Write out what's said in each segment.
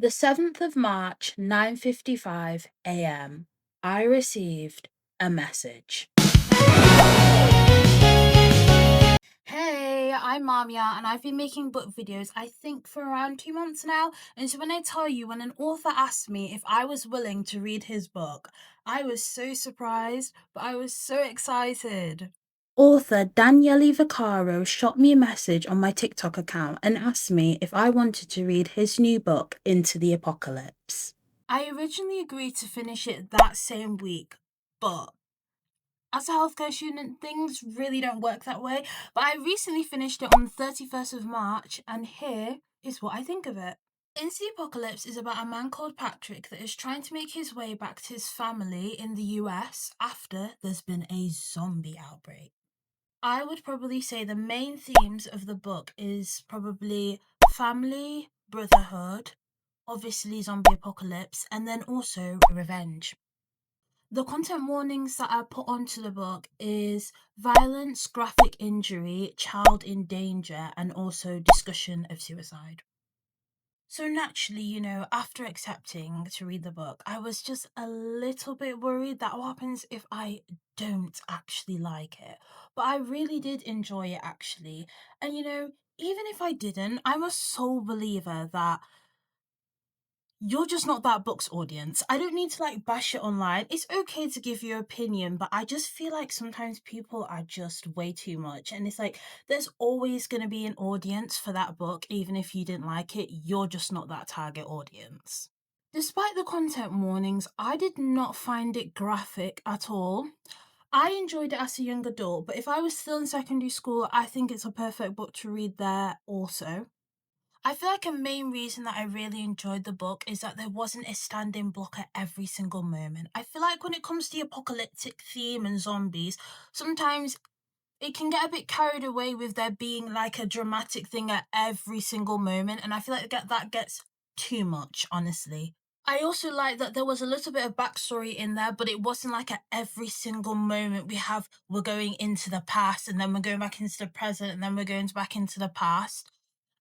The 7th of March, 9:55 a.m. I received a message. Hey, I'm Maame-Yaa and I've been making book videos I think for around 2 months now. And so when I tell you, when an author asked me if I was willing to read his book, I was so surprised, but I was so excited. Author Daniele Vaccaro shot me a message on my TikTok account and asked me if I wanted to read his new book, Into the Apocalypse. I originally agreed to finish it that same week, but as a healthcare student, things really don't work that way. But I recently finished it on the 31st of March, and here is what I think of it. Into the Apocalypse is about a man called Patrick that is trying to make his way back to his family in the US after there's been a zombie outbreak. I would probably say the main themes of the book is probably family, brotherhood, obviously zombie apocalypse, and then also revenge. The content warnings that I put onto the book is violence, graphic injury, child in danger, and also discussion of suicide. So naturally, after accepting to read the book, I was just a little bit worried that what happens if I don't actually like it. But I really did enjoy it actually. And even if I didn't, I'm a sole believer that you're just not that book's audience. I don't need to bash it online. It's okay to give your opinion, but I just feel like sometimes people are just way too much. And it's like there's always going to be an audience for that book, even if you didn't like it. You're just not that target audience. Despite the content warnings, I did not find it graphic at all. I enjoyed it as a young adult, but if I was still in secondary school, I think it's a perfect book to read there also. I feel like a main reason that I really enjoyed the book is that there wasn't a standing block at every single moment. I feel like when it comes to the apocalyptic theme and zombies, sometimes it can get a bit carried away with there being a dramatic thing at every single moment, and I feel like that gets too much, honestly. I also like that there was a little bit of backstory in there, but it wasn't like at every single moment we're going into the past and then we're going back into the present and then we're going back into the past.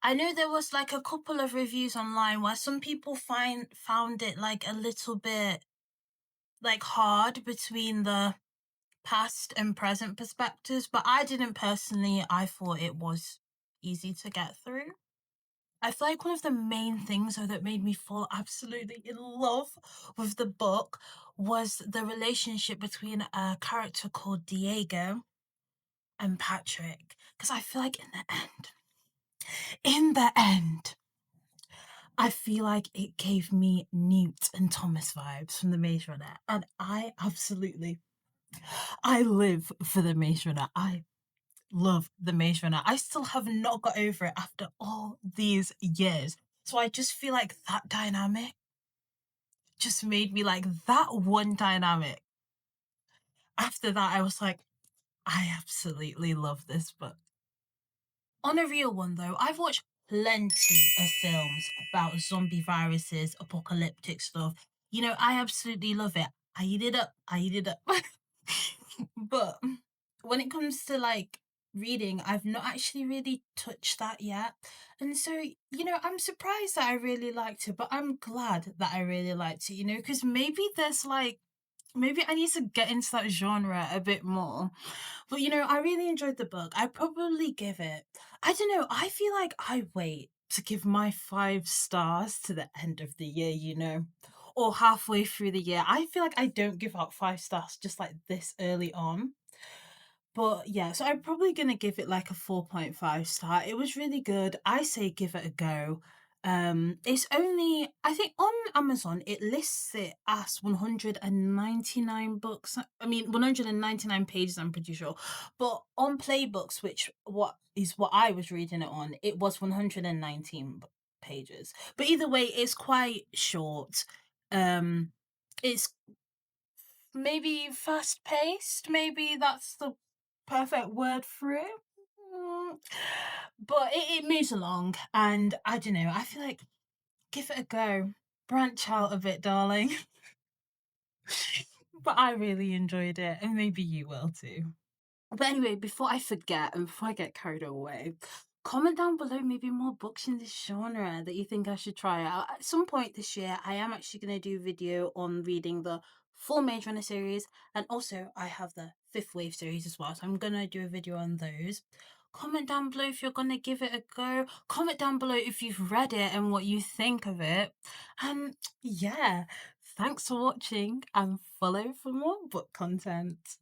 I know there was a couple of reviews online where some people found it a little bit hard between the past and present perspectives, but I didn't personally. I thought it was easy to get through. I feel like one of the main things though that made me fall absolutely in love with the book was the relationship between a character called Diego and Patrick. Because I feel like in the end, I feel like it gave me Newt and Thomas vibes from the Maze Runner. And I live for the Maze Runner. I love the Maze Runner. I still have not got over it after all these years. So I just feel like that dynamic just made me like that one dynamic. After that, I was like, I absolutely love this book. On a real one, though, I've watched plenty of films about zombie viruses, apocalyptic stuff. I absolutely love it. I eat it up. I eat it up. But when it comes to reading, I've not actually really touched that yet. And so, I'm surprised that I really liked it, but I'm glad that I really liked it, because maybe I need to get into that genre a bit more. But I really enjoyed the book. I probably give it, I don't know, I feel like I wait to give my 5 stars to the end of the year, or halfway through the year. I feel like I don't give out 5 stars just like this early on. But yeah, so I'm probably gonna give it a 4.5 star. It was really good. I say give it a go. It's only, I think on Amazon it lists it as 199 books. I mean 199 pages, I'm pretty sure. But on Playbooks, which what I was reading it on, it was 119 pages. But either way, it's quite short. It's maybe fast paced, maybe that's the perfect word for it. Mm. But it moves along, and I don't know, I feel like give it a go. Branch out a bit, darling. But I really enjoyed it, and maybe you will too. But anyway, before I forget and before I get carried away, Comment down below maybe more books in this genre that you think I should try out. At some point this year, I am actually going to do a video on reading the full Maze Runner series, and also I have the Fifth Wave series as well, so I'm going to do a video on those. Comment down below if you're going to give it a go. Comment down below if you've read it and what you think of it. And yeah, thanks for watching and follow for more book content.